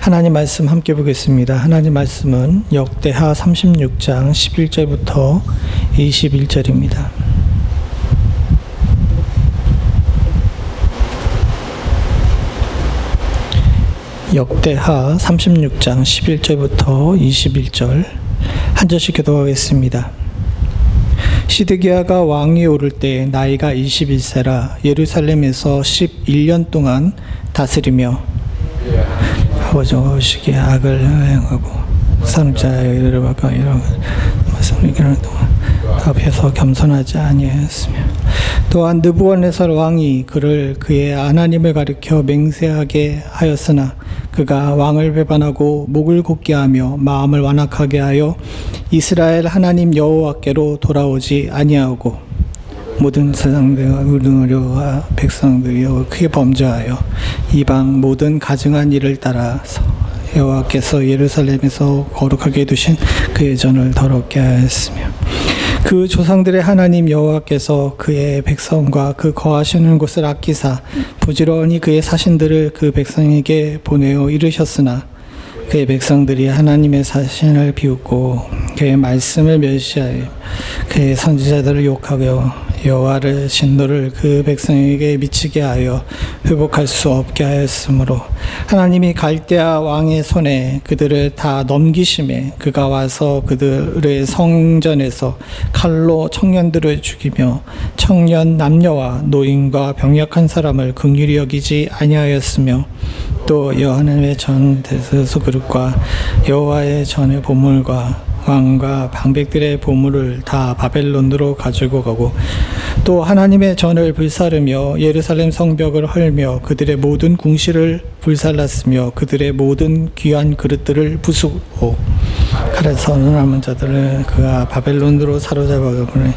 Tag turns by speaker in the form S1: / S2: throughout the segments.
S1: 하나님 말씀 함께 보겠습니다. 하나님 말씀은 역대하 36장 11절부터 21절입니다. 역대하 36장 11절부터 21절 한 절씩 교독하겠습니다. 시드기야가 왕위에 오를 때 나이가 21세라 예루살렘에서 11년 동안 다스리며 아버지의 악을 행하고 사람자를 바꿔 이런 말씀을 이기는 동안 앞에서 겸손하지 아니하였으며 또한 느부갓네살 왕이 그를 그의 하나님을 가리켜 맹세하게 하였으나 그가 왕을 배반하고 목을 곧게 하며 마음을 완악하게 하여 이스라엘 하나님 여호와께로 돌아오지 아니하고 모든 세상들과 의료와 백성들이여 크게 범죄하여 이방 모든 가증한 일을 따라서 여호와께서 예루살렘에서 거룩하게 두신 그의 전을 더럽게 하였으며 그 조상들의 하나님 여호와께서 그의 백성과 그 거하시는 곳을 아끼사 부지런히 그의 사신들을 그 백성에게 보내어 이르셨으나 그의 백성들이 하나님의 사신을 비웃고 그의 말씀을 멸시하여 그의 선지자들을 욕하며 여호와를 진노를 그 백성에게 미치게 하여 회복할 수 없게 하였으므로 하나님이 갈대아 왕의 손에 그들을 다 넘기심에 그가 와서 그들의 성전에서 칼로 청년들을 죽이며 청년 남녀와 노인과 병약한 사람을 긍휼히 여기지 아니하였으며 또 여호와의 전 대소서 그릇과 여호와의 전의 보물과 왕과 방백들의 보물을 다 바벨론으로 가지고 가고 또 하나님의 전을 불사르며 예루살렘 성벽을 헐며 그들의 모든 궁실을 불살랐으며 그들의 모든 귀한 그릇들을 부수고 칼에서 남은 자들을 그가 바벨론으로 사로잡아 보내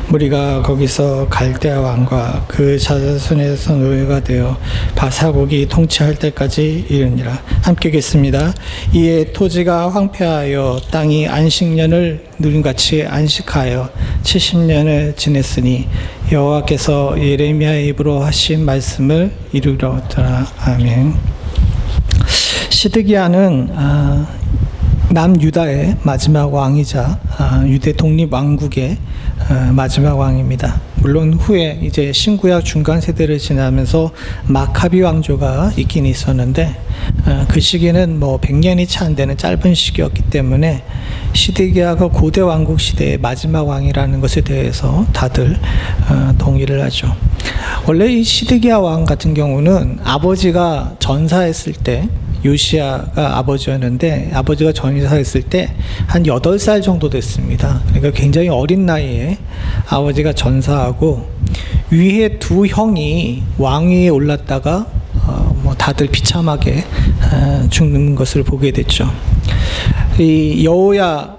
S1: 무리가 거기서 갈대아 왕과 그 자손에서 노예가 되어 바사국이 통치할 때까지 이르니라. 함께 읽겠습니다. 이에 토지가 황폐하여 땅이 안식년을 누림같이 안식하여 70년을 지냈으니 여호와께서 예레미야의 입으로 하신 말씀을 이루었더라. 아멘. 시드기야는 남유다의 마지막 왕이자 유대 독립 왕국의 마지막 왕입니다. 물론 후에 이제 신구약 중간 세대를 지나면서 마카비 왕조가 있긴 있었는데 그 시기는 뭐 100년이 채 안 되는 짧은 시기였기 때문에 시드기야가 고대 왕국 시대의 마지막 왕이라는 것에 대해서 다들 동의를 하죠. 원래 이 시드기야 왕 같은 경우는 아버지가 전사했을 때 요시야가 아버지였는데 아버지가 전사했을 때 한 8살 정도 됐습니다. 그러니까 굉장히 어린 나이에 아버지가 전사하고 위에 두 형이 왕위에 올랐다가 뭐 다들 비참하게 죽는 것을 보게 됐죠. 이 여호야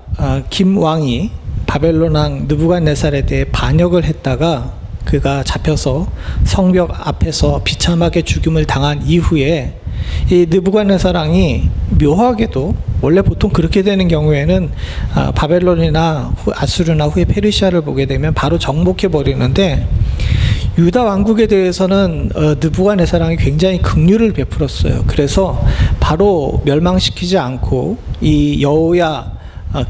S1: 김 왕이 바벨론 왕 느부갓네살에 대해 반역을 했다가 그가 잡혀서 성벽 앞에서 비참하게 죽임을 당한 이후에 이 느부갓네살 왕이 묘하게도 원래 보통 그렇게 되는 경우에는 바벨론이나 아수르나 후에 페르시아를 보게 되면 바로 정복해 버리는데 유다 왕국에 대해서는 느부갓네살 왕이 굉장히 긍휼을 베풀었어요. 그래서 바로 멸망시키지 않고 이 여호야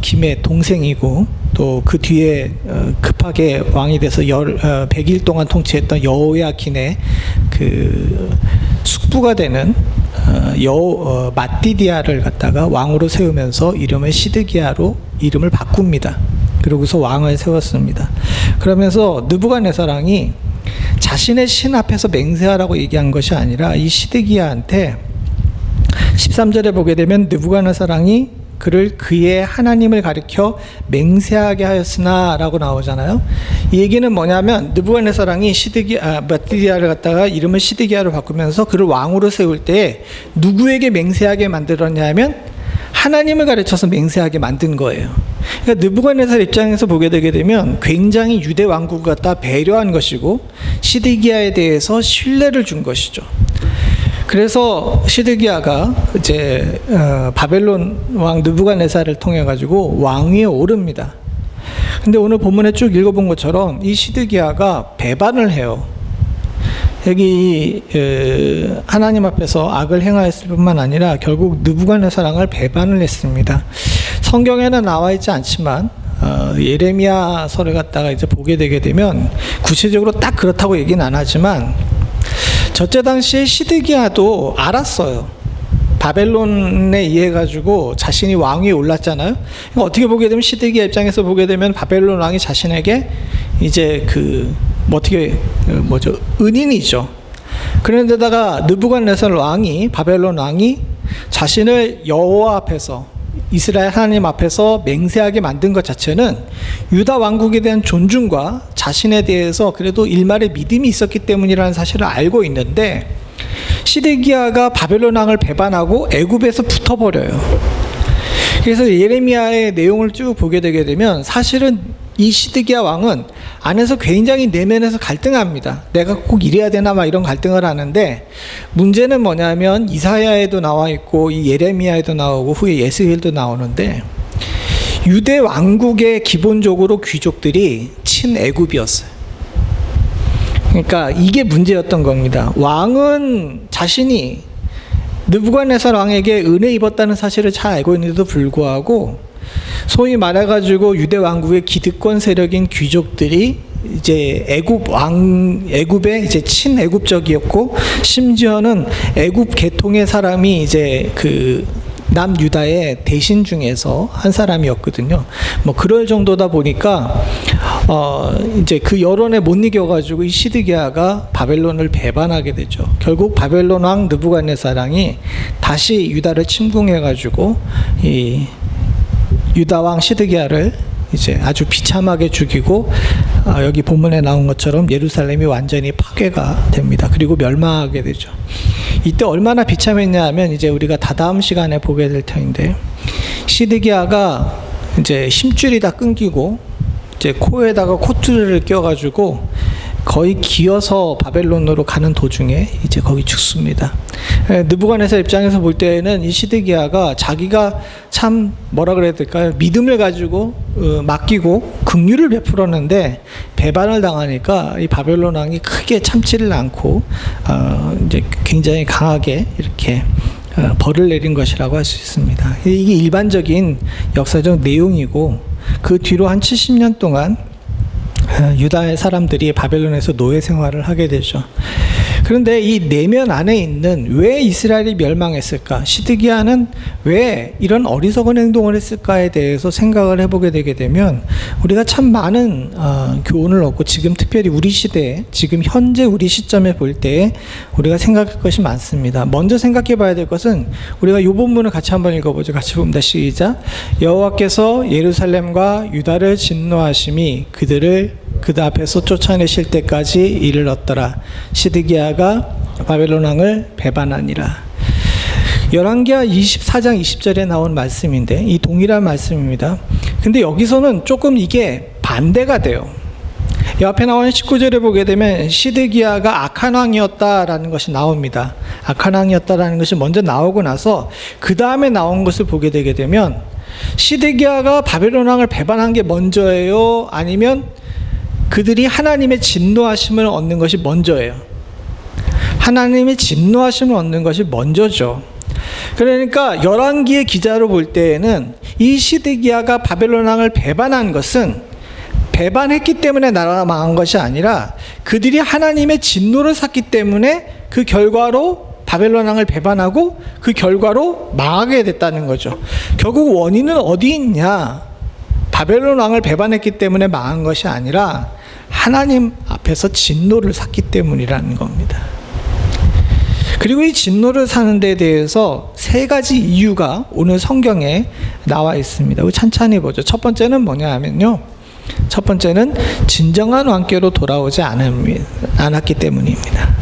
S1: 김의 동생이고 또 그 뒤에 급하게 왕이 돼서 100일 동안 통치했던 여호야킨의 그 숙부가 되는 마띠디아를 갖다가 왕으로 세우면서 이름을 시드기야로 이름을 바꿉니다. 그러고서 왕을 세웠습니다. 그러면서 느부갓네살 왕이 자신의 신 앞에서 맹세하라고 얘기한 것이 아니라 이 시드기야한테 13절에 보게 되면 느부갓네살 왕이 그를 그의 하나님을 가리켜 맹세하게 하였으나 라고 나오잖아요. 이 얘기는 뭐냐면 느부갓네살 왕이 마띠디아를 갖다가 이름을 시드기야로 바꾸면서 그를 왕으로 세울 때 누구에게 맹세하게 만들었냐면 하나님을 가르쳐서 맹세하게 만든 거예요. 그러니까 느부갓네살 입장에서 보게 되게 되면 굉장히 유대 왕국을 갖다 배려한 것이고 시드기야에 대해서 신뢰를 준 것이죠. 그래서 시드기야가 이제 바벨론 왕 느부갓네살을 통해 가지고 왕위에 오릅니다. 근데 오늘 본문에 쭉 읽어본 것처럼 이 시드기야가 배반을 해요. 여기 하나님 앞에서 악을 행하였을 뿐만 아니라 결국 느부갓네살 왕을 배반을 했습니다. 성경에는 나와 있지 않지만 예레미야서를 갖다가 이제 보게 되게 되면 구체적으로 딱 그렇다고 얘기는 안 하지만 저때 당시에 시드기야도 알았어요. 바벨론에 의해 가지고 자신이 왕위에 올랐잖아요. 그러니까 어떻게 보게 되면 시드기야 입장에서 보게 되면 바벨론 왕이 자신에게 이제 은인이죠. 그런데다가 느부갓네살 왕이 바벨론 왕이 자신을 여호와 앞에서 이스라엘 하나님 앞에서 맹세하게 만든 것 자체는 유다 왕국에 대한 존중과 자신에 대해서 그래도 일말의 믿음이 있었기 때문이라는 사실을 알고 있는데 시드기야가 바벨론 왕을 배반하고 애굽에서 붙어버려요. 그래서 예레미야의 내용을 쭉 보게 되게 되면 사실은 이 시드기야 왕은 안에서 굉장히 내면에서 갈등합니다. 내가 꼭 이래야 되나 막 이런 갈등을 하는데 문제는 뭐냐면 이사야에도 나와 있고 이 예레미야에도 나오고 후에 예스겔도 나오는데 유대 왕국의 기본적으로 귀족들이 친애굽이었어요. 그러니까 이게 문제였던 겁니다. 왕은 자신이 느부갓네살 왕에게 은혜 입었다는 사실을 잘 알고 있는데도 불구하고 소위 말해가지고 유대 왕국의 기득권 세력인 귀족들이 이제 애굽의 이제 친애굽적이었고 심지어는 애굽 계통의 사람이 이제 남유다의 대신 중에서 한 사람이었거든요. 뭐 그럴 정도다 보니까 이제 그 여론에 못 이겨가지고 이 시드기야가 바벨론을 배반하게 되죠. 결국 바벨론 왕 느부갓네살 왕이 다시 유다를 침공해가지고 이 유다 왕 시드기야를 이제 아주 비참하게 죽이고 여기 본문에 나온 것처럼 예루살렘이 완전히 파괴가 됩니다. 그리고 멸망하게 되죠. 이때 얼마나 비참했냐 하면 이제 우리가 다다음 시간에 보게 될 텐데 시드기야가 이제 힘줄이 다 끊기고 이제 코에다가 콧줄을 껴가지고 거의 기어서 바벨론으로 가는 도중에 이제 거기 죽습니다. 느부갓네살 입장에서 볼 때는 이 시드기야가 자기가 참 뭐라 그래야 될까요? 믿음을 가지고 맡기고 긍휼을 베풀었는데 배반을 당하니까 이 바벨론 왕이 크게 참지를 않고 이제 굉장히 강하게 이렇게 벌을 내린 것이라고 할 수 있습니다. 이게 일반적인 역사적 내용이고 그 뒤로 한 70년 동안 유다의 사람들이 바벨론에서 노예 생활을 하게 되죠. 그런데 이 내면 안에 있는 왜 이스라엘이 멸망했을까? 시드기야는 왜 이런 어리석은 행동을 했을까에 대해서 생각을 해보게 되게 되면 우리가 참 많은 교훈을 얻고 지금 특별히 우리 시대에 지금 현재 우리 시점에 볼 때 우리가 생각할 것이 많습니다. 먼저 생각해 봐야 될 것은 우리가 이 본문을 같이 한번 읽어보죠. 같이 봅니다. 시작. 여호와께서 예루살렘과 유다를 진노하심이 그들을 그들 앞에서 쫓아내실 때까지 이르렀더라. 시드기야가 바벨론 왕을 배반하니라. 열왕기하 24장 20절에 나온 말씀인데 이 동일한 말씀입니다. 근데 여기서는 조금 이게 반대가 돼요. 이 앞에 나오는 19절에 보게 되면 시드기야가 악한 왕이었다라는 것이 나옵니다. 악한 왕이었다라는 것이 먼저 나오고 나서 그 다음에 나온 것을 보게 되게 되면 시드기야가 바벨론 왕을 배반한 게 먼저예요? 아니면 그들이 하나님의 진노하심을 얻는 것이 먼저예요? 하나님의 진노하심을 얻는 것이 먼저죠. 그러니까 열왕기의 기자로 볼 때에는 이 시드기야가 바벨론 왕을 배반한 것은 배반했기 때문에 나라가 망한 것이 아니라 그들이 하나님의 진노를 샀기 때문에 그 결과로 바벨론 왕을 배반하고 그 결과로 망하게 됐다는 거죠. 결국 원인은 어디 있냐? 바벨론 왕을 배반했기 때문에 망한 것이 아니라 하나님 앞에서 진노를 샀기 때문이라는 겁니다. 그리고 이 진노를 사는 데 대해서 세 가지 이유가 오늘 성경에 나와 있습니다. 우리 찬찬히 보죠. 첫 번째는 뭐냐 하면요. 첫 번째는 진정한 왕께로 돌아오지 않았기 때문입니다.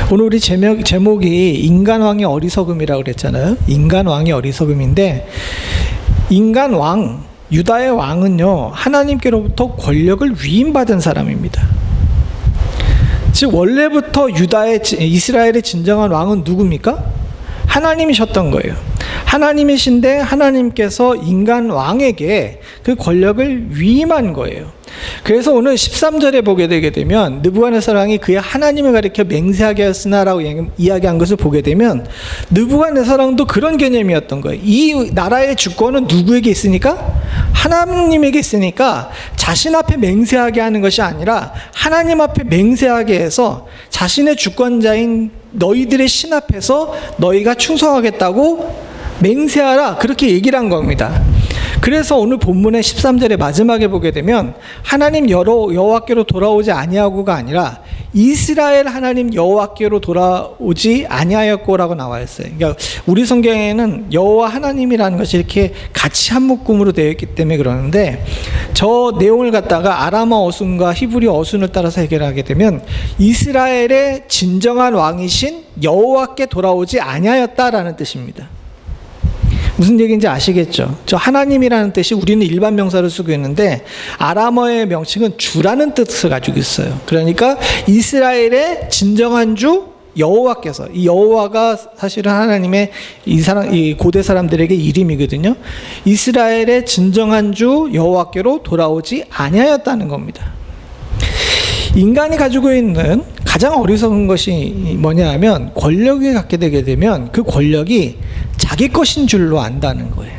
S1: 오늘 우리 제목이 인간왕의 어리석음이라고 그랬잖아요. 인간왕의 어리석음인데 인간 왕, 유다의 왕은요 하나님께로부터 권력을 위임받은 사람입니다. 즉 원래부터 이스라엘의 진정한 왕은 누굽니까? 하나님이셨던 거예요. 하나님이신데 하나님께서 인간 왕에게 그 권력을 위임한 거예요. 그래서 오늘 13절에 보게 되게 되면 느부갓네살 왕이 그의 하나님을 가리켜 맹세하게 하였으나라고 이야기한 것을 보게 되면 느부갓네살 왕도 그런 개념이었던 거예요. 이 나라의 주권은 누구에게 있으니까? 하나님에게 있으니까 자신 앞에 맹세하게 하는 것이 아니라 하나님 앞에 맹세하게 해서 자신의 주권자인 너희들의 신 앞에서 너희가 충성하겠다고 맹세하라, 그렇게 얘기를 한 겁니다. 그래서 오늘 본문의 13절의 마지막에 보게 되면 하나님 여호와께로 돌아오지 아니하고가 아니라 이스라엘 하나님 여호와께로 돌아오지 아니하였고라고 나와 있어요. 그러니까 우리 성경에는 여호와 하나님이라는 것이 이렇게 같이 한 묶음으로 되어 있기 때문에 그러는데, 저 내용을 갖다가 아람어 어순과 히브리 어순을 따라서 해결하게 되면 이스라엘의 진정한 왕이신 여호와께 돌아오지 아니하였다라는 뜻입니다. 무슨 얘기인지 아시겠죠? 저 하나님이라는 뜻이 우리는 일반 명사를 쓰고 있는데 아람어의 명칭은 주라는 뜻을 가지고 있어요. 그러니까 이스라엘의 진정한 주 여호와께서, 이 여호와가 사실은 하나님의 이 고대 사람들에게 이름이거든요. 이스라엘의 진정한 주 여호와께로 돌아오지 아니하였다는 겁니다. 인간이 가지고 있는 가장 어리석은 것이 뭐냐 하면, 권력을 갖게 되게 되면 그 권력이 자기 것인 줄로 안다는 거예요.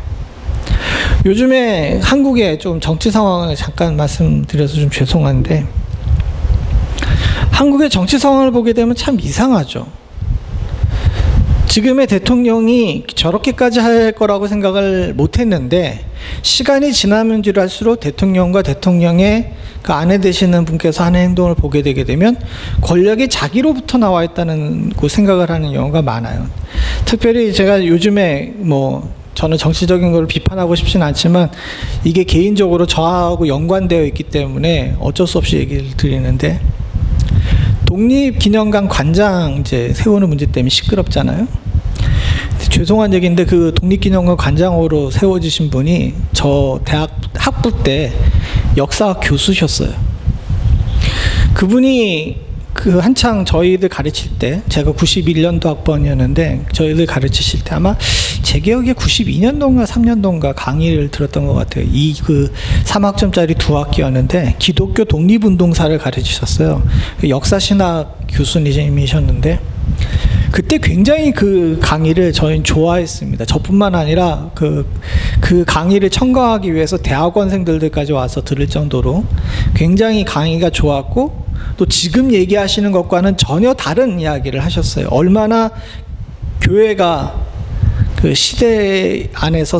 S1: 요즘에 한국의 좀 정치 상황을 잠깐 말씀드려서 좀 죄송한데, 한국의 정치 상황을 보게 되면 참 이상하죠. 지금의 대통령이 저렇게까지 할 거라고 생각을 못했는데, 시간이 지나면 지날수록 대통령과 대통령의 그 아내 되시는 분께서 하는 행동을 보게 되게 되면 권력이 자기로부터 나와 있다는 그 생각을 하는 경우가 많아요. 특별히 제가 요즘에 저는 정치적인 걸 비판하고 싶지는 않지만 이게 개인적으로 저하고 연관되어 있기 때문에 어쩔 수 없이 얘기를 드리는데, 독립기념관 관장 이제 세우는 문제 때문에 시끄럽잖아요. 죄송한 얘기인데 그 독립기념관 관장으로 세워지신 분이 저 대학 학부 때 역사 교수셨어요. 그분이 그 한창 저희들 가르칠 때, 제가 91년도 학번이었는데 저희들 가르치실 때 아마 제 기억에 92년도인가 3년도인가 강의를 들었던 것 같아요. 그 3학점짜리 2학기였는데 기독교 독립운동사를 가르치셨어요. 역사신학 교수님이셨는데 그때 굉장히 그 강의를 저희는 좋아했습니다. 저뿐만 아니라 그 강의를 첨가하기 위해서 대학원생들까지 와서 들을 정도로 굉장히 강의가 좋았고, 또 지금 얘기하시는 것과는 전혀 다른 이야기를 하셨어요. 얼마나 교회가 그 시대 안에서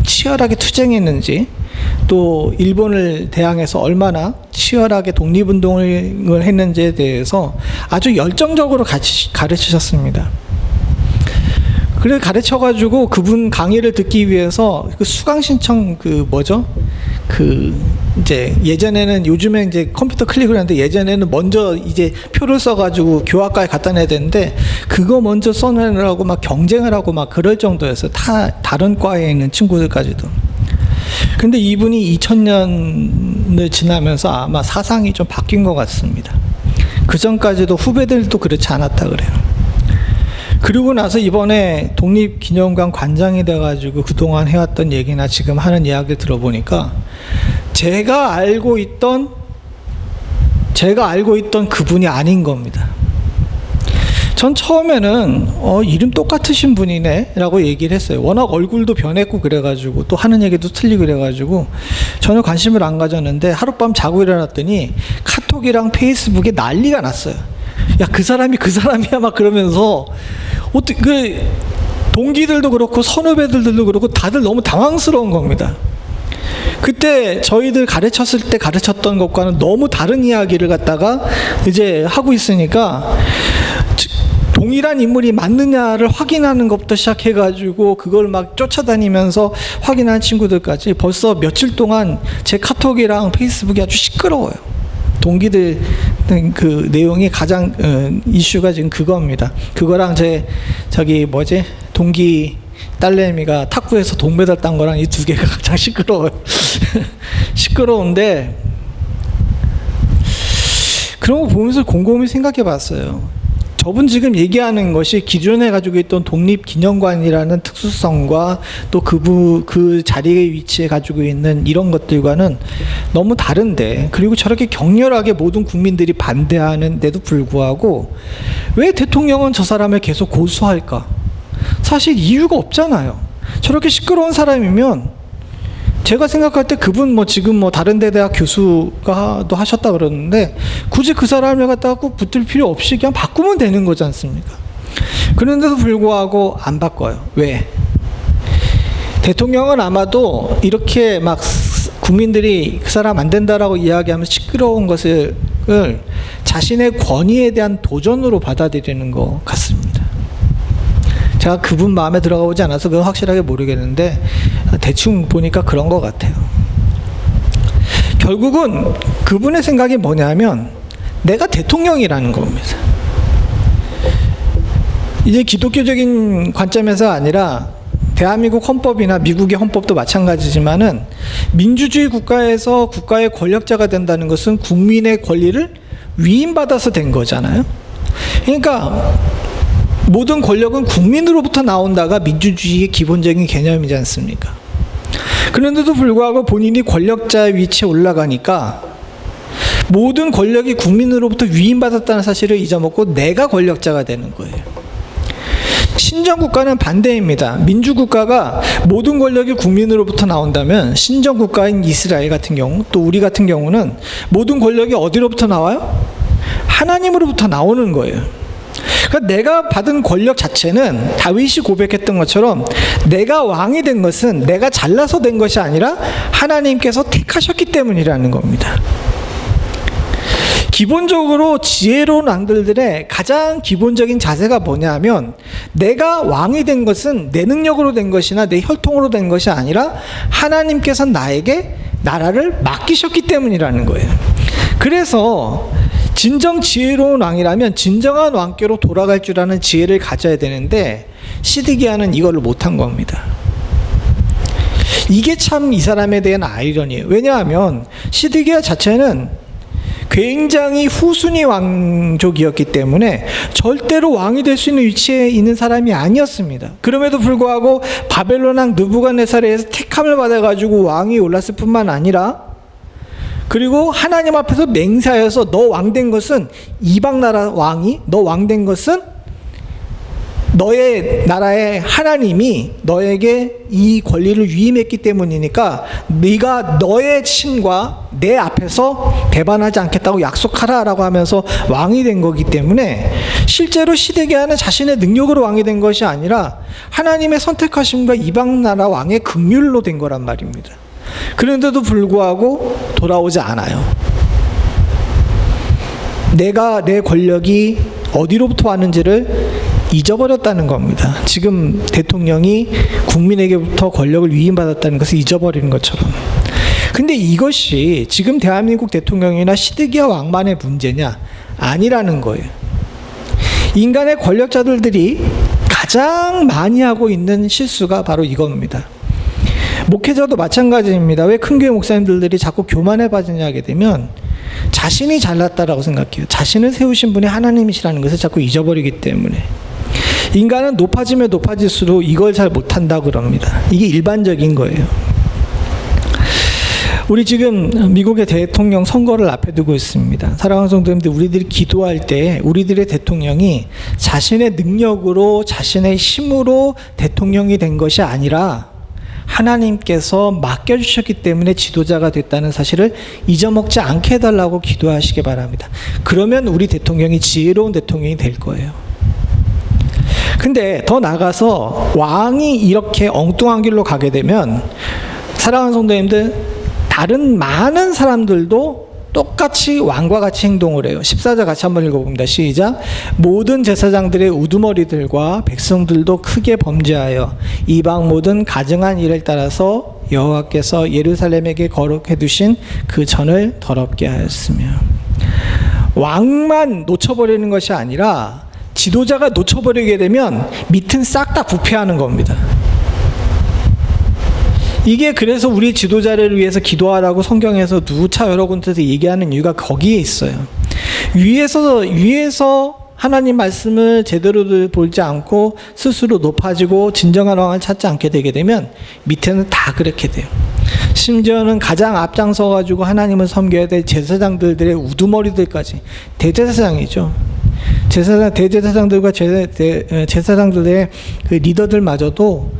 S1: 치열하게 투쟁했는지, 또 일본을 대항해서 얼마나 치열하게 독립운동을 했는지에 대해서 아주 열정적으로 가르치셨습니다. 그래 가르쳐가지고 그분 강의를 듣기 위해서 그 수강 신청 이제 예전에는, 요즘에 이제 컴퓨터 클릭을 하는데 예전에는 먼저 이제 표를 써가지고 교학과에 갖다 놔야 되는데 그거 먼저 써내느라고 막 경쟁을 하고 막 그럴 정도였어요. 다른 과에 있는 친구들까지도. 근데 이분이 2000년을 지나면서 아마 사상이 좀 바뀐 것 같습니다. 그 전까지도 후배들도 그렇지 않았다 그래요. 그리고 나서 이번에 독립기념관 관장이 돼가지고 그동안 해왔던 얘기나 지금 하는 이야기를 들어보니까 제가 알고 있던 그분이 아닌 겁니다. 전 처음에는 이름 똑같으신 분이네 라고 얘기를 했어요. 워낙 얼굴도 변했고 그래가지고 또 하는 얘기도 틀리고 그래가지고 전혀 관심을 안 가졌는데, 하룻밤 자고 일어났더니 카톡이랑 페이스북에 난리가 났어요. 야, 그 사람이야 막 그러면서 어떻게 동기들도 그렇고 선후배들도 그렇고 다들 너무 당황스러운 겁니다. 그때 저희들 가르쳤을 때 가르쳤던 것과는 너무 다른 이야기를 갖다가 이제 하고 있으니까 동일한 인물이 맞느냐를 확인하는 것부터 시작해가지고 그걸 막 쫓아다니면서 확인한 친구들까지 벌써 며칠 동안 제 카톡이랑 페이스북이 아주 시끄러워요. 동기들 그 내용이 가장 이슈가 지금 그겁니다. 그거랑 동기 딸내미가 탁구에서 동메달 딴 거랑 이 두 개가 가장 시끄러워요. 시끄러운데 그런 거 보면서 곰곰이 생각해 봤어요. 저분 지금 얘기하는 것이 기존에 가지고 있던 독립기념관이라는 특수성과 또 그 자리에 위치해 가지고 있는 이런 것들과는 너무 다른데, 그리고 저렇게 격렬하게 모든 국민들이 반대하는데도 불구하고 왜 대통령은 저 사람을 계속 고수할까? 사실 이유가 없잖아요. 저렇게 시끄러운 사람이면, 제가 생각할 때 그분 지금 다른 데 대학 교수가 또 하셨다 그러는데, 굳이 그 사람을 갖다가 꼭 붙을 필요 없이 그냥 바꾸면 되는 거지 않습니까? 그런데도 불구하고 안 바꿔요. 왜? 대통령은 아마도 이렇게 막 국민들이 그 사람 안 된다라고 이야기하면서 시끄러운 것을 자신의 권위에 대한 도전으로 받아들이는 것 같습니다. 제가 그분 마음에 들어가 보지 않아서 그건 확실하게 모르겠는데, 대충 보니까 그런 것 같아요. 결국은 그분의 생각이 뭐냐면, 내가 대통령이라는 겁니다. 이제 기독교적인 관점에서 아니라 대한민국 헌법이나 미국의 헌법도 마찬가지지만은, 민주주의 국가에서 국가의 권력자가 된다는 것은 국민의 권리를 위임받아서 된 거잖아요. 그러니까 모든 권력은 국민으로부터 나온다가 민주주의의 기본적인 개념이지 않습니까? 그런데도 불구하고 본인이 권력자의 위치에 올라가니까 모든 권력이 국민으로부터 위임받았다는 사실을 잊어먹고 내가 권력자가 되는 거예요. 신정국가는 반대입니다. 민주국가가 모든 권력이 국민으로부터 나온다면, 신정국가인 이스라엘 같은 경우, 또 우리 같은 경우는 모든 권력이 어디로부터 나와요? 하나님으로부터 나오는 거예요. 그러니까 내가 받은 권력 자체는 다윗이 고백했던 것처럼 내가 왕이 된 것은 내가 잘나서 된 것이 아니라 하나님께서 택하셨기 때문이라는 겁니다. 기본적으로 지혜로운 왕들의 가장 기본적인 자세가 뭐냐면, 내가 왕이 된 것은 내 능력으로 된 것이나 내 혈통으로 된 것이 아니라 하나님께서 나에게 나라를 맡기셨기 때문이라는 거예요. 그래서 진정 지혜로운 왕이라면 진정한 왕께로 돌아갈 줄 아는 지혜를 가져야 되는데, 시드기야는 이거를 못한 겁니다. 이게 참 이 사람에 대한 아이러니예요. 왜냐하면 시드기야 자체는 굉장히 후순위 왕족이었기 때문에 절대로 왕이 될 수 있는 위치에 있는 사람이 아니었습니다. 그럼에도 불구하고 바벨론 왕 느부갓네살에서 택함을 받아가지고 왕이 올랐을 뿐만 아니라, 그리고 하나님 앞에서 맹세하여서 너 왕된 것은, 이방 나라 왕이 너 왕된 것은 너의 나라의 하나님이 너에게 이 권리를 위임했기 때문이니까 네가 너의 신과 내 앞에서 배반하지 않겠다고 약속하라라고 하면서 왕이 된 거기 때문에, 실제로 시드기야는 자신의 능력으로 왕이 된 것이 아니라 하나님의 선택하심과 이방 나라 왕의 긍휼로 된 거란 말입니다. 그런데도 불구하고 돌아오지 않아요. 내가 내 권력이 어디로부터 왔는지를 잊어버렸다는 겁니다. 지금 대통령이 국민에게부터 권력을 위임받았다는 것을 잊어버리는 것처럼. 근데 이것이 지금 대한민국 대통령이나 시드기야 왕만의 문제냐? 아니라는 거예요. 인간의 권력자들이 가장 많이 하고 있는 실수가 바로 이겁니다. 목회자도 마찬가지입니다. 왜 큰 교회 목사님들이 자꾸 교만에 빠지냐게 되면, 자신이 잘났다라고 생각해요. 자신을 세우신 분이 하나님이시라는 것을 자꾸 잊어버리기 때문에. 인간은 높아지면 높아질수록 이걸 잘 못한다고 그럽니다. 이게 일반적인 거예요. 우리 지금 미국의 대통령 선거를 앞에 두고 있습니다. 사랑하는 성도님들, 우리들이 기도할 때 우리들의 대통령이 자신의 능력으로, 자신의 힘으로 대통령이 된 것이 아니라 하나님께서 맡겨주셨기 때문에 지도자가 됐다는 사실을 잊어먹지 않게 해달라고 기도하시기 바랍니다. 그러면 우리 대통령이 지혜로운 대통령이 될 거예요. 근데 더 나아가서 왕이 이렇게 엉뚱한 길로 가게 되면, 사랑하는 성도님들, 다른 많은 사람들도 똑같이 왕과 같이 행동을 해요. 14절 같이 한번 읽어봅니다. 시작. 모든 제사장들의 우두머리들과 백성들도 크게 범죄하여 이방 모든 가증한 일을 따라서 여호와께서 예루살렘에게 거룩해 두신 그 전을 더럽게 하였으며. 왕만 놓쳐버리는 것이 아니라 지도자가 놓쳐버리게 되면 밑은 싹 다 부패하는 겁니다. 이게 그래서 우리 지도자를 위해서 기도하라고 성경에서 누차 여러 군데서 얘기하는 이유가 거기에 있어요. 위에서 하나님 말씀을 제대로 보지 않고 스스로 높아지고 진정한 왕을 찾지 않게 되게 되면 밑에는 다 그렇게 돼요. 심지어는 가장 앞장서 가지고 하나님을 섬겨야 될 제사장들의 우두머리들까지, 대제사장이죠. 대제사장들과 제사장들의 그 리더들마저도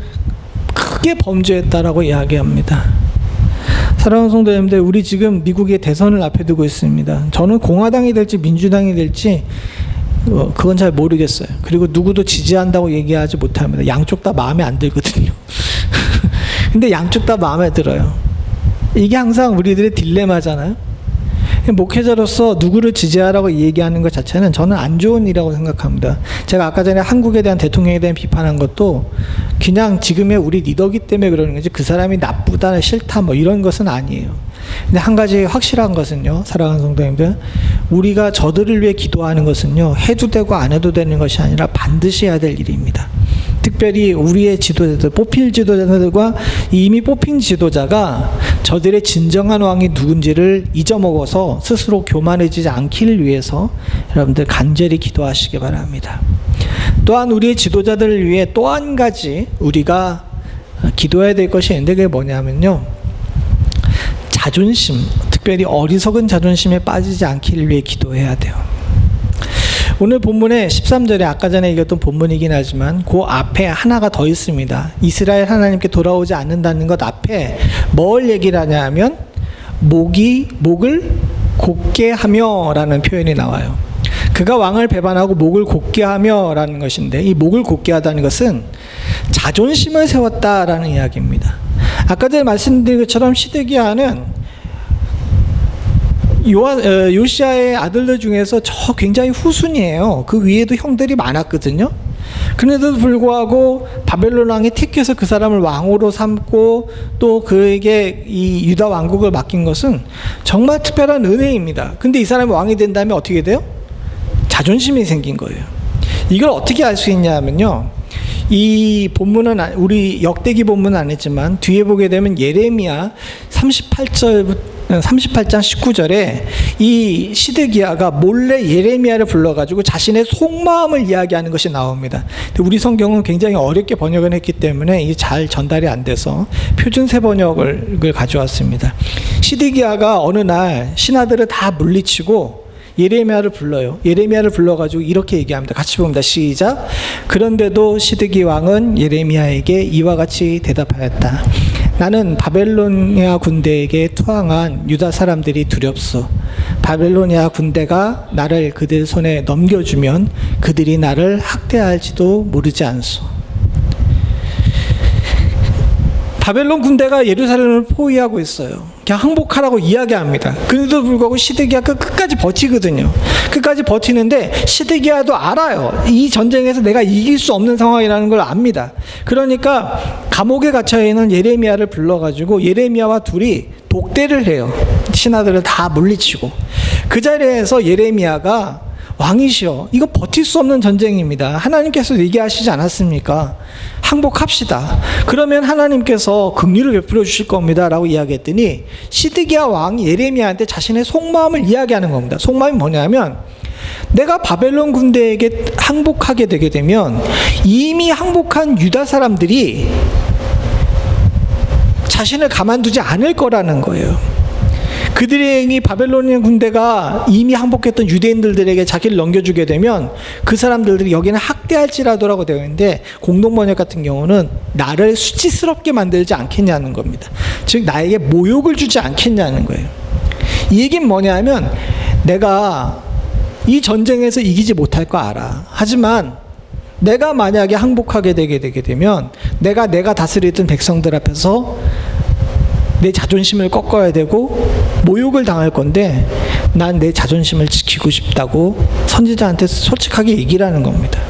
S1: 크게 범죄했다라고 이야기합니다. 사랑하는 성도님들, 우리 지금 미국의 대선을 앞에 두고 있습니다. 저는 공화당이 될지 민주당이 될지 그건 잘 모르겠어요. 그리고 누구도 지지한다고 얘기하지 못합니다. 양쪽 다 마음에 안 들거든요. 근데 양쪽 다 마음에 들어요. 이게 항상 우리들의 딜레마잖아요. 목회자로서 누구를 지지하라고 얘기하는 것 자체는 저는 안 좋은 일이라고 생각합니다. 제가 아까 전에 한국에 대한 대통령에 대한 비판한 것도 그냥 지금의 우리 리더기 때문에 그러는 거지 그 사람이 나쁘다, 싫다 뭐 이런 것은 아니에요. 근데 한 가지 확실한 것은요, 사랑하는 성도님들, 우리가 저들을 위해 기도하는 것은요, 해도 되고 안 해도 되는 것이 아니라 반드시 해야 될 일입니다. 특별히 우리의 지도자들, 뽑힐 지도자들과 이미 뽑힌 지도자가 저들의 진정한 왕이 누군지를 잊어먹어서 스스로 교만해지지 않기를 위해서 여러분들 간절히 기도하시기 바랍니다. 또한 우리의 지도자들을 위해 또 한 가지 우리가 기도해야 될 것이 있는데 그게 뭐냐면요, 자존심, 특별히 어리석은 자존심에 빠지지 않기를 위해 기도해야 돼요. 오늘 본문의 13절에 아까 전에 읽었던 본문이긴 하지만 그 앞에 하나가 더 있습니다. 이스라엘 하나님께 돌아오지 않는다는 것 앞에 뭘 얘기를 하냐 하면 목을 곧게 하며 라는 표현이 나와요. 그가 왕을 배반하고 목을 곧게 하며 라는 것인데, 이 목을 곧게 하다는 것은 자존심을 세웠다라는 이야기입니다. 아까 전에 말씀드린 것처럼 시드기야는 요시야의 아들들 중에서 저 굉장히 후순이에요. 그 위에도 형들이 많았거든요. 그런데도 불구하고 바벨론 왕이 택해서 그 사람을 왕으로 삼고 또 그에게 이 유다 왕국을 맡긴 것은 정말 특별한 은혜입니다. 근데 이 사람이 왕이 된 다음에 어떻게 돼요? 자존심이 생긴 거예요. 이걸 어떻게 알 수 있냐면요, 이 본문은 우리 역대기 본문은 아니지만 뒤에 보게 되면 예레미야 38장 19절에 이 시드기야가 몰래 예레미야를 불러가지고 자신의 속마음을 이야기하는 것이 나옵니다. 근데 우리 성경은 굉장히 어렵게 번역을 했기 때문에 이게 잘 전달이 안 돼서 표준세 번역을 가져왔습니다. 시드기야가 어느 날 신하들을 다 물리치고 예레미야를 불러요. 예레미야를 불러가지고 이렇게 얘기합니다. 같이 봅니다. 시작. 그런데도 시드기 왕은 예레미야에게 이와 같이 대답하였다. 나는 바벨로니아 군대에게 투항한 유다 사람들이 두렵소. 바벨로니아 군대가 나를 그들 손에 넘겨주면 그들이 나를 학대할지도 모르지 않소. 바벨론 군대가 예루살렘을 포위하고 있어요. 그냥 항복하라고 이야기합니다. 그런데도 불구하고 시드기야가 끝까지 버티거든요. 끝까지 버티는데 시드기야도 알아요. 이 전쟁에서 내가 이길 수 없는 상황이라는 걸 압니다. 그러니까 감옥에 갇혀 있는 예레미야를 불러가지고 예레미야와 둘이 독대를 해요. 신하들을 다 물리치고. 그 자리에서 예레미야가 왕이시여, 이거 버틸 수 없는 전쟁입니다. 하나님께서 얘기하시지 않았습니까? 항복합시다. 그러면 하나님께서 긍휼을 베풀어 주실 겁니다 라고 이야기했더니 시드기야 왕이 예레미야한테 자신의 속마음을 이야기하는 겁니다. 속마음이 뭐냐면, 내가 바벨론 군대에게 항복하게 되게 되면 이미 항복한 유다 사람들이 자신을 가만두지 않을 거라는 거예요. 그들이 바벨로니아 군대가 이미 항복했던 유대인들에게 자기를 넘겨주게 되면 그 사람들이 여기는 학대할지라도라고 되어 있는데, 공동번역 같은 경우는 나를 수치스럽게 만들지 않겠냐는 겁니다. 즉 나에게 모욕을 주지 않겠냐는 거예요. 이 얘기는 뭐냐면, 내가 이 전쟁에서 이기지 못할 거 알아. 하지만 내가 만약에 항복하게 되게 되면 내가 다스리던 백성들 앞에서 내 자존심을 꺾어야 되고 모욕을 당할 건데 난 내 자존심을 지키고 싶다고 선지자한테 솔직하게 얘기를 하는 겁니다.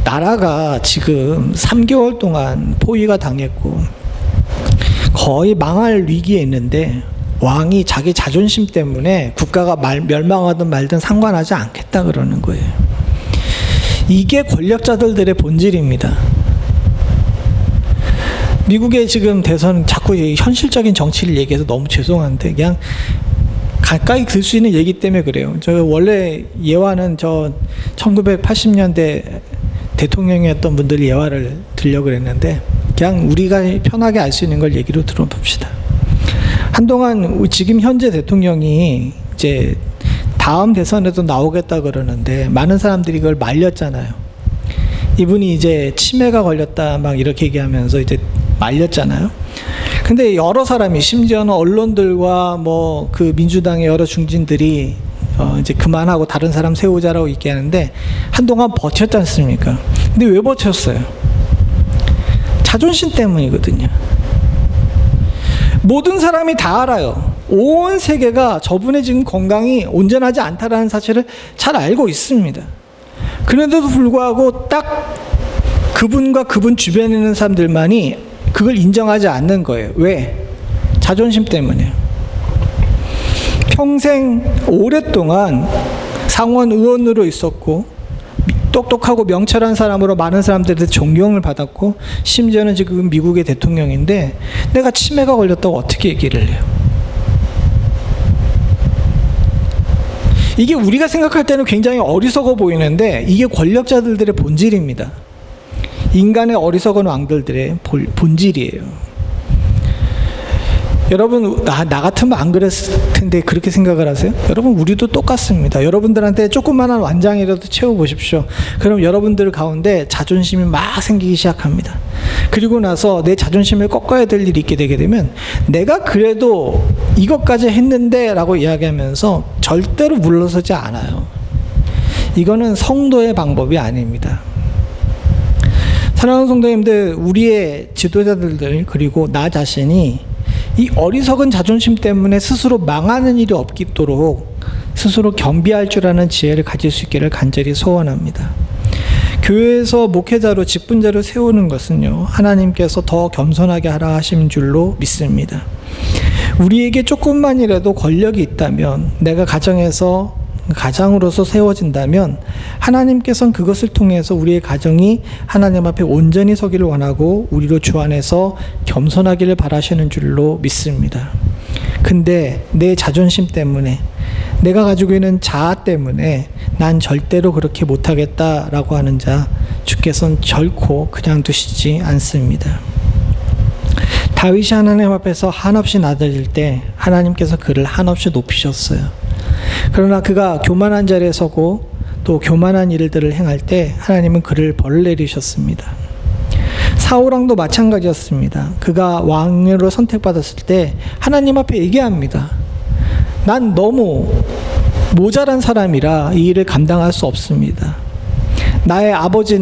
S1: 나라가 지금 3개월 동안 포위가 당했고 거의 망할 위기에 있는데 왕이 자기 자존심 때문에 국가가 멸망하든 말든 상관하지 않겠다 그러는 거예요. 이게 권력자들의 본질입니다. 미국의 지금 대선 자꾸 현실적인 정치를 얘기해서 너무 죄송한데 그냥 가까이 들 수 있는 얘기 때문에 그래요. 저 원래 예화는 저 1980년대 대통령이었던 분들 예화를 들려고 그랬는데 그냥 우리가 편하게 알 수 있는 걸 얘기로 들어봅시다. 한동안 지금 현재 대통령이 이제 다음 대선에도 나오겠다 그러는데 많은 사람들이 그걸 말렸잖아요. 이분이 이제 치매가 걸렸다 막 이렇게 얘기하면서 이제 말렸잖아요. 근데 여러 사람이 심지어는 언론들과 뭐 그 민주당의 여러 중진들이 이제 그만하고 다른 사람 세우자라고 얘기하는데 한동안 버텼지 않습니까? 근데 왜 버텼어요? 자존심 때문이거든요. 모든 사람이 다 알아요. 온 세계가 저분의 지금 건강이 온전하지 않다라는 사실을 잘 알고 있습니다. 그런데도 불구하고 딱 그분과 그분 주변에 있는 사람들만이 그걸 인정하지 않는 거예요. 왜? 자존심 때문에요. 평생 오랫동안 상원 의원으로 있었고 똑똑하고 명철한 사람으로 많은 사람들한테 존경을 받았고 심지어는 지금 미국의 대통령인데 내가 치매가 걸렸다고 어떻게 얘기를 해요? 이게 우리가 생각할 때는 굉장히 어리석어 보이는데 이게 권력자들의 본질입니다. 인간의 어리석은 왕들의 본질이에요. 여러분 나 같으면 안 그랬을 텐데 그렇게 생각을 하세요? 여러분 우리도 똑같습니다. 여러분들한테 조그마한 완장이라도 채워보십시오. 그럼 여러분들 가운데 자존심이 막 생기기 시작합니다. 그리고 나서 내 자존심을 꺾어야 될 일이 있게 되게 되면 내가 그래도 이것까지 했는데 라고 이야기하면서 절대로 물러서지 않아요. 이거는 성도의 방법이 아닙니다. 사랑하는 성도님들, 우리의 지도자들 그리고 나 자신이 이 어리석은 자존심 때문에 스스로 망하는 일이 없도록 스스로 겸비할 줄 아는 지혜를 가질 수 있기를 간절히 소원합니다. 교회에서 목회자로 직분자로 세우는 것은요, 하나님께서 더 겸손하게 하라 하신 줄로 믿습니다. 우리에게 조금만이라도 권력이 있다면, 내가 가장으로서 세워진다면 하나님께서는 그것을 통해서 우리의 가정이 하나님 앞에 온전히 서기를 원하고 우리로 주 안에서 겸손하기를 바라시는 줄로 믿습니다. 근데 내 자존심 때문에 내가 가지고 있는 자아 때문에 난 절대로 그렇게 못하겠다라고 하는 자 주께서는 결코 그냥 두시지 않습니다. 다윗이 하나님 앞에서 한없이 나들릴 때 하나님께서 그를 한없이 높이셨어요. 그러나 그가 교만한 자리에 서고 또 교만한 일들을 행할 때 하나님은 그를 벌을 내리셨습니다. 사울왕도 마찬가지였습니다. 그가 왕으로 선택받았을 때 하나님 앞에 얘기합니다. 난 너무 모자란 사람이라 이 일을 감당할 수 없습니다. 나의 아버지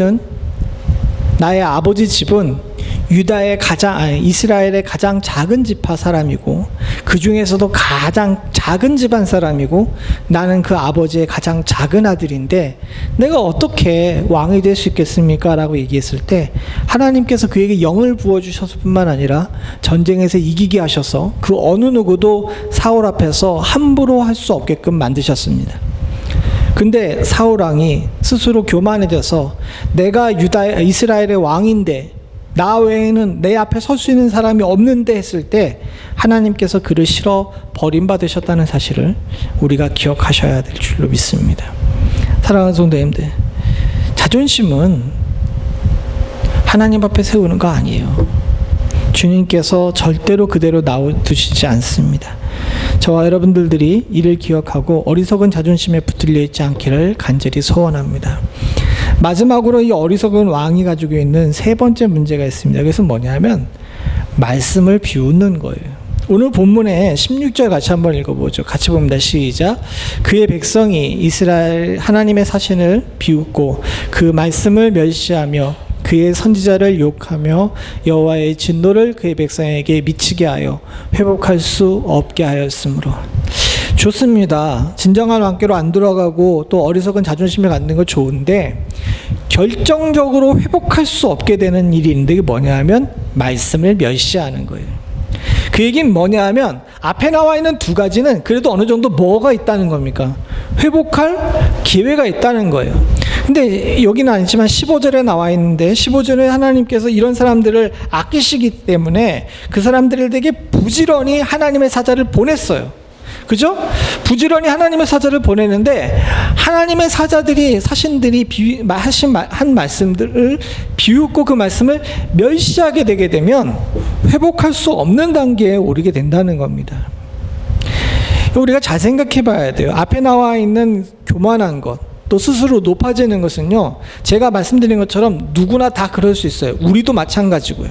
S1: 집은 이스라엘의 가장 작은 지파 사람이고 그 중에서도 가장 작은 집안 사람이고 나는 그 아버지의 가장 작은 아들인데 내가 어떻게 왕이 될 수 있겠습니까? 라고 얘기했을 때 하나님께서 그에게 영을 부어주셨을 뿐만 아니라 전쟁에서 이기게 하셔서 그 어느 누구도 사울 앞에서 함부로 할 수 없게끔 만드셨습니다. 근데 사울왕이 스스로 교만해져서 내가 이스라엘의 왕인데 나 외에는 내 앞에 설 수 있는 사람이 없는데 했을 때 하나님께서 그를 실어 버림받으셨다는 사실을 우리가 기억하셔야 될 줄로 믿습니다. 사랑하는 성도님들, 자존심은 하나님 앞에 세우는 거 아니에요. 주님께서 절대로 그대로 놔두시지 않습니다. 저와 여러분들이 이를 기억하고 어리석은 자존심에 붙들려 있지 않기를 간절히 소원합니다. 마지막으로 이 어리석은 왕이 가지고 있는 세 번째 문제가 있습니다. 그것은 뭐냐면 말씀을 비웃는 거예요. 오늘 본문에 16절 같이 한번 읽어보죠. 같이 봅니다. 시작. 그의 백성이 이스라엘 하나님의 사신을 비웃고 그 말씀을 멸시하며 그의 선지자를 욕하며 여호와의 진노를 그의 백성에게 미치게 하여 회복할 수 없게 하였으므로. 좋습니다. 진정한 왕께로 안 돌아가고 또 어리석은 자존심을 갖는 거 좋은데 결정적으로 회복할 수 없게 되는 일이 있는데 이게 뭐냐 하면 말씀을 멸시하는 거예요. 그 얘기는 뭐냐 하면 앞에 나와 있는 두 가지는 그래도 어느 정도 뭐가 있다는 겁니까? 회복할 기회가 있다는 거예요. 근데 여기는 아니지만 15절에 나와 있는데 15절에 하나님께서 이런 사람들을 아끼시기 때문에 그 사람들에게 부지런히 하나님의 사자를 보냈어요. 그죠? 부지런히 하나님의 사자를 보내는데 하나님의 사자들이 사신들이 한 말씀들을 비웃고 그 말씀을 멸시하게 되게 되면 회복할 수 없는 단계에 오르게 된다는 겁니다. 우리가 잘 생각해 봐야 돼요. 앞에 나와 있는 교만한 것, 또 스스로 높아지는 것은요, 제가 말씀드린 것처럼 누구나 다 그럴 수 있어요. 우리도 마찬가지고요.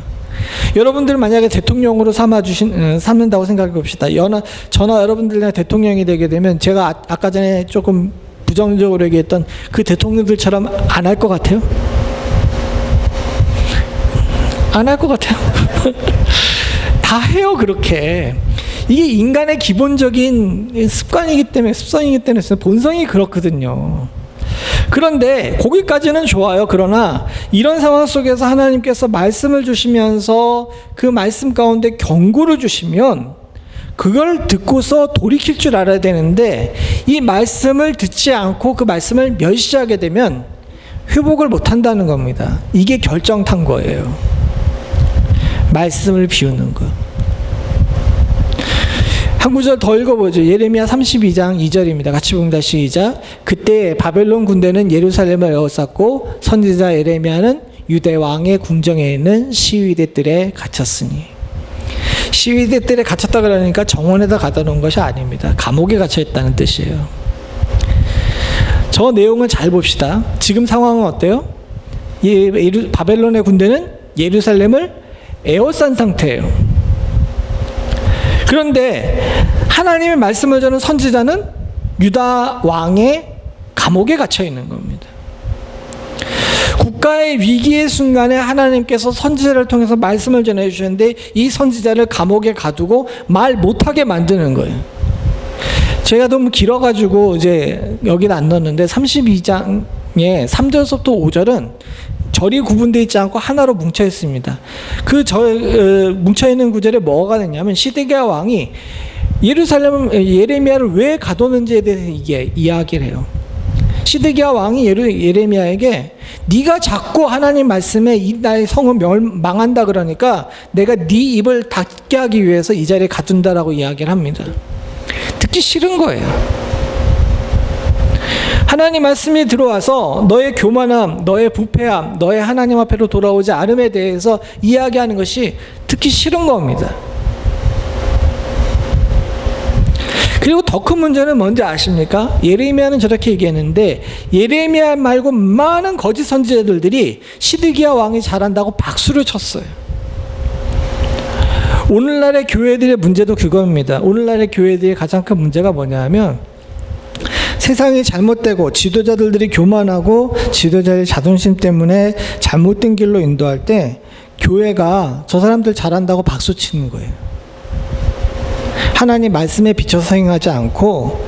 S1: 여러분들 만약에 대통령으로 삼는다고 생각해 봅시다. 저나 여러분들이 대통령이 되게 되면 제가 아까 전에 조금 부정적으로 얘기했던 그 대통령들처럼 안 할 것 같아요? 안 할 것 같아요? 다 해요, 그렇게. 이게 인간의 기본적인 습성이기 때문에 본성이 그렇거든요. 그런데 거기까지는 좋아요. 그러나 이런 상황 속에서 하나님께서 말씀을 주시면서 그 말씀 가운데 경고를 주시면 그걸 듣고서 돌이킬 줄 알아야 되는데, 이 말씀을 듣지 않고 그 말씀을 멸시하게 되면 회복을 못한다는 겁니다. 이게 결정탄 거예요. 말씀을 비우는 거. 한 구절 더 읽어보죠. 예레미야 32장 2절입니다. 같이 봅니다. 시작. 그때 바벨론 군대는 예루살렘을 에워쌌고 선지자 예레미야는 유대 왕의 궁정에 있는 시위대들에 갇혔으니. 시위대들에 갇혔다 그러니까 정원에다 가다 놓은 것이 아닙니다. 감옥에 갇혀 있다는 뜻이에요. 저 내용을 잘 봅시다. 지금 상황은 어때요? 바벨론의 군대는 예루살렘을 에워싼 상태예요. 그런데 하나님의 말씀을 전하는 선지자는 유다 왕의 감옥에 갇혀 있는 겁니다. 국가의 위기의 순간에 하나님께서 선지자를 통해서 말씀을 전해 주셨는데 이 선지자를 감옥에 가두고 말 못하게 만드는 거예요. 제가 너무 길어가지고 이제 여기는 안 넣었는데 32장의 3절부터 5절은 절이 구분되어 있지 않고 하나로 뭉쳐 있습니다. 그 뭉쳐 있는 구절에 뭐가 되냐면 시드기야 왕이 예레미야를 왜 가뒀는지에 대해서 이야기를 해요. 시드기야 왕이 예레미야에게 네가 자꾸 하나님 말씀에 이 나의 성은 망한다 그러니까 내가 네 입을 닫게 하기 위해서 이 자리에 가둔다라고 이야기를 합니다. 듣기 싫은 거예요. 하나님 말씀이 들어와서 너의 교만함, 너의 부패함, 너의 하나님 앞으로 돌아오지 않음에 대해서 이야기하는 것이 듣기 싫은 겁니다. 그리고 더 큰 문제는 뭔지 아십니까? 예레미야는 저렇게 얘기했는데 예레미야 말고 많은 거짓 선지자들이 시드기야 왕이 잘한다고 박수를 쳤어요. 오늘날의 교회들의 문제도 그겁니다. 오늘날의 교회들의 가장 큰 문제가 뭐냐면 세상이 잘못되고 지도자들이 교만하고 지도자의 자존심 때문에 잘못된 길로 인도할 때 교회가 저 사람들 잘한다고 박수치는 거예요. 하나님 말씀에 비춰서 행하지 않고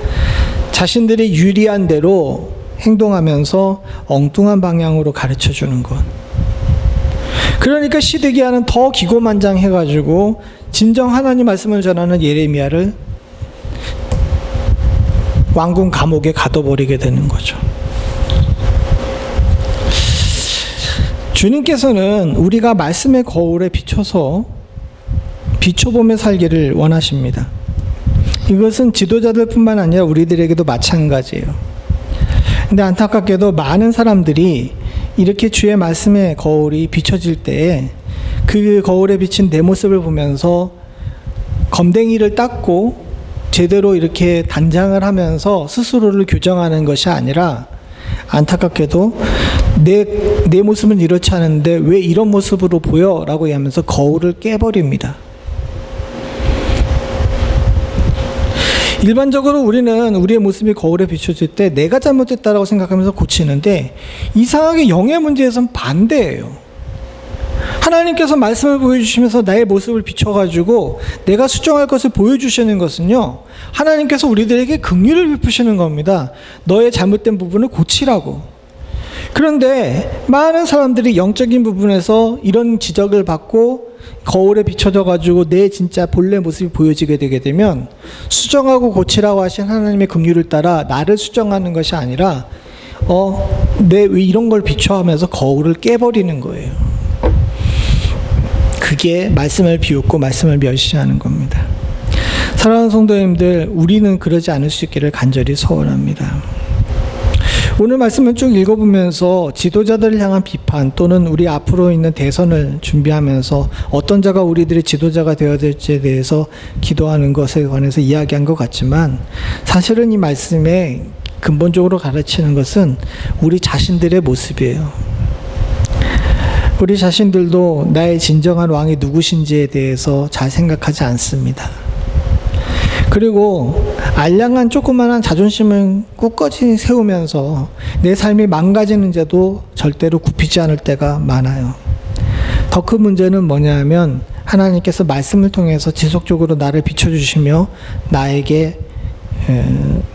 S1: 자신들이 유리한 대로 행동하면서 엉뚱한 방향으로 가르쳐주는 것. 그러니까 시드기야는 더 기고만장해가지고 진정 하나님 말씀을 전하는 예레미야를 왕궁 감옥에 가둬버리게 되는 거죠. 주님께서는 우리가 말씀의 거울에 비춰보며 살기를 원하십니다. 이것은 지도자들 뿐만 아니라 우리들에게도 마찬가지예요. 근데 안타깝게도 많은 사람들이 이렇게 주의 말씀의 거울이 비춰질 때에 그 거울에 비친 내 모습을 보면서 검댕이를 닦고 제대로 이렇게 단장을 하면서 스스로를 교정하는 것이 아니라 안타깝게도 내 모습은 이렇지 않은데 왜 이런 모습으로 보여? 라고 하면서 거울을 깨버립니다. 일반적으로 우리는 우리의 모습이 거울에 비춰질 때 내가 잘못했다라고 생각하면서 고치는데 이상하게 영의 문제에서는 반대예요. 하나님께서 말씀을 보여주시면서 나의 모습을 비춰가지고 내가 수정할 것을 보여주시는 것은요, 하나님께서 우리들에게 긍휼을 베푸시는 겁니다. 너의 잘못된 부분을 고치라고. 그런데 많은 사람들이 영적인 부분에서 이런 지적을 받고 거울에 비춰져가지고 내 진짜 본래 모습이 보여지게 되게 되면 수정하고 고치라고 하신 하나님의 긍휼을 따라 나를 수정하는 것이 아니라 내 왜 이런 걸 비춰하면서 거울을 깨버리는 거예요. 그게 말씀을 비웃고 말씀을 멸시하는 겁니다. 사랑하는 성도님들, 우리는 그러지 않을 수 있기를 간절히 소원합니다. 오늘 말씀을 쭉 읽어보면서 지도자들을 향한 비판 또는 우리 앞으로 있는 대선을 준비하면서 어떤 자가 우리들의 지도자가 되어야 될지에 대해서 기도하는 것에 관해서 이야기한 것 같지만, 사실은 이 말씀에 근본적으로 가르치는 것은 우리 자신들의 모습이에요. 우리 자신들도 나의 진정한 왕이 누구신지에 대해서 잘 생각하지 않습니다. 그리고 알량한 조그만한 자존심을 꿋꿋이 세우면서 내 삶이 망가지는데도 절대로 굽히지 않을 때가 많아요. 더 큰 문제는 뭐냐 하면, 하나님께서 말씀을 통해서 지속적으로 나를 비춰주시며 나에게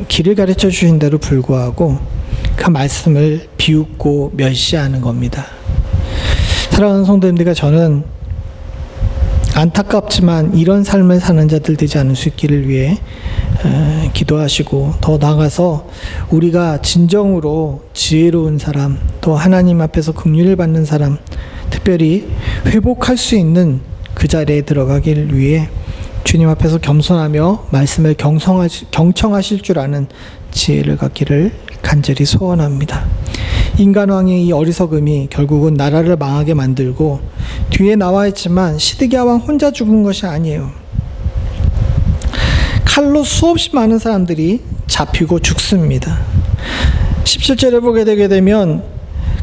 S1: 길을 가르쳐 주신 대로 불구하고 그 말씀을 비웃고 멸시하는 겁니다. 사랑하는 성도님들과 저는 안타깝지만 이런 삶을 사는 자들 되지 않을 수 있기를 위해 기도하시고, 더 나아가서 우리가 진정으로 지혜로운 사람, 또 하나님 앞에서 긍휼을 받는 사람, 특별히 회복할 수 있는 그 자리에 들어가기를 위해 주님 앞에서 겸손하며 말씀을 경청하실 줄 아는 지혜를 갖기를 간절히 소원합니다. 인간왕의 이 어리석음이 결국은 나라를 망하게 만들고, 뒤에 나와 있지만 시드기야 왕 혼자 죽은 것이 아니에요. 칼로 수없이 많은 사람들이 잡히고 죽습니다. 17절에 보게 되게 되면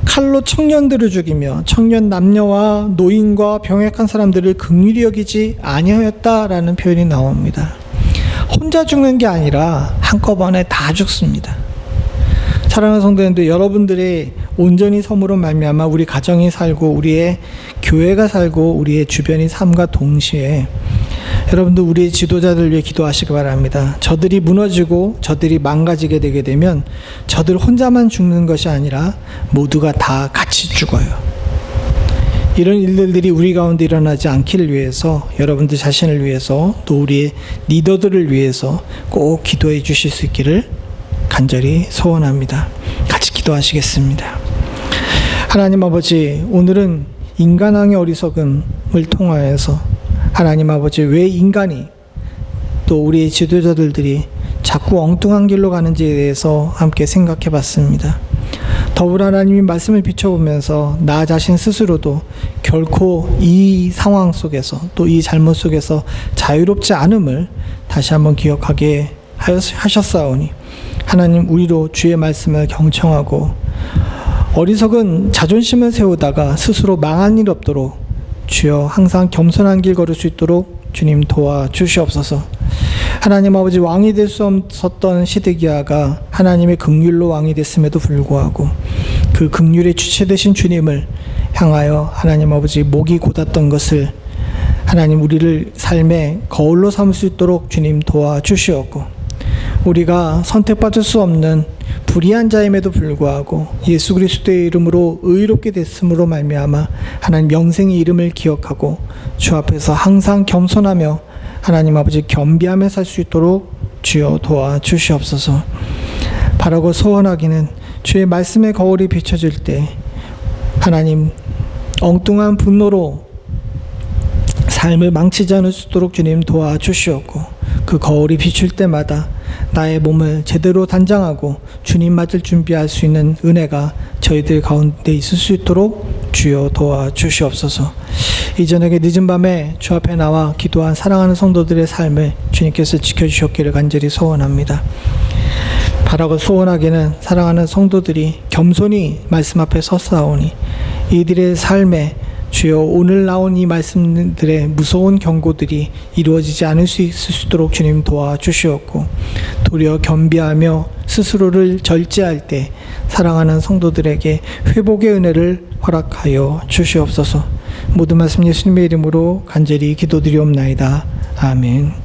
S1: 칼로 청년들을 죽이며 청년 남녀와 노인과 병약한 사람들을 긍휼히 여기지 아니하였다라는 표현이 나옵니다. 혼자 죽는 게 아니라 한꺼번에 다 죽습니다. 사랑하는 성도님들, 여러분들의 온전히 섬으로 말미암아 우리 가정이 살고 우리의 교회가 살고 우리의 주변이 삶과 동시에 여러분들 우리의 지도자들 위해 기도하시기 바랍니다. 저들이 무너지고 저들이 망가지게 되게 되면 저들 혼자만 죽는 것이 아니라 모두가 다 같이 죽어요. 이런 일들이 우리 가운데 일어나지 않기를 위해서, 여러분들 자신을 위해서, 또 우리의 리더들을 위해서 꼭 기도해 주실 수 있기를 간절히 소원합니다. 같이 기도하시겠습니다. 하나님 아버지, 오늘은 인간왕의 어리석음을 통하여서 하나님 아버지, 왜 인간이 또 우리의 지도자들이 자꾸 엉뚱한 길로 가는지에 대해서 함께 생각해 봤습니다. 더불어 하나님이 말씀을 비춰보면서 나 자신 스스로도 결코 이 상황 속에서 또 이 잘못 속에서 자유롭지 않음을 다시 한번 기억하게 하셨사오니, 하나님 우리로 주의 말씀을 경청하고 어리석은 자존심을 세우다가 스스로 망한 일 없도록 주여 항상 겸손한 길 걸을 수 있도록 주님 도와주시옵소서. 하나님 아버지, 왕이 될 수 없었던 시드기야가 하나님의 긍휼로 왕이 됐음에도 불구하고 그 긍휼의 주체 되신 주님을 향하여 하나님 아버지 목이 곧았던 것을 하나님 우리를 삶의 거울로 삼을 수 있도록 주님 도와주시옵고, 우리가 선택받을 수 없는 불의한 자임에도 불구하고 예수 그리스도의 이름으로 의롭게 됐음으로 말미암아 하나님 영생의 이름을 기억하고 주 앞에서 항상 겸손하며 하나님 아버지 겸비하며 살 수 있도록 주여 도와주시옵소서. 바라고 소원하기는 주의 말씀의 거울이 비춰질 때 하나님 엉뚱한 분노로 삶을 망치지 않을 수 있도록 주님 도와주시옵고, 그 거울이 비출 때마다 나의 몸을 제대로 단장하고 주님 맞을 준비할 수 있는 은혜가 저희들 가운데 있을 수 있도록 주여 도와주시옵소서. 이전에 늦은 밤에 주 앞에 나와 기도한 사랑하는 성도들의 삶을 주님께서 지켜주셨기를 간절히 소원합니다. 바라고 소원하기는 사랑하는 성도들이 겸손히 말씀 앞에 섰사오니 이들의 삶에 주여 오늘 나온 이 말씀들의 무서운 경고들이 이루어지지 않을 수 있도록 주님 도와주시옵고, 도리어 겸비하며 스스로를 절제할 때 사랑하는 성도들에게 회복의 은혜를 허락하여 주시옵소서. 모든 말씀 예수님의 이름으로 간절히 기도드리옵나이다. 아멘.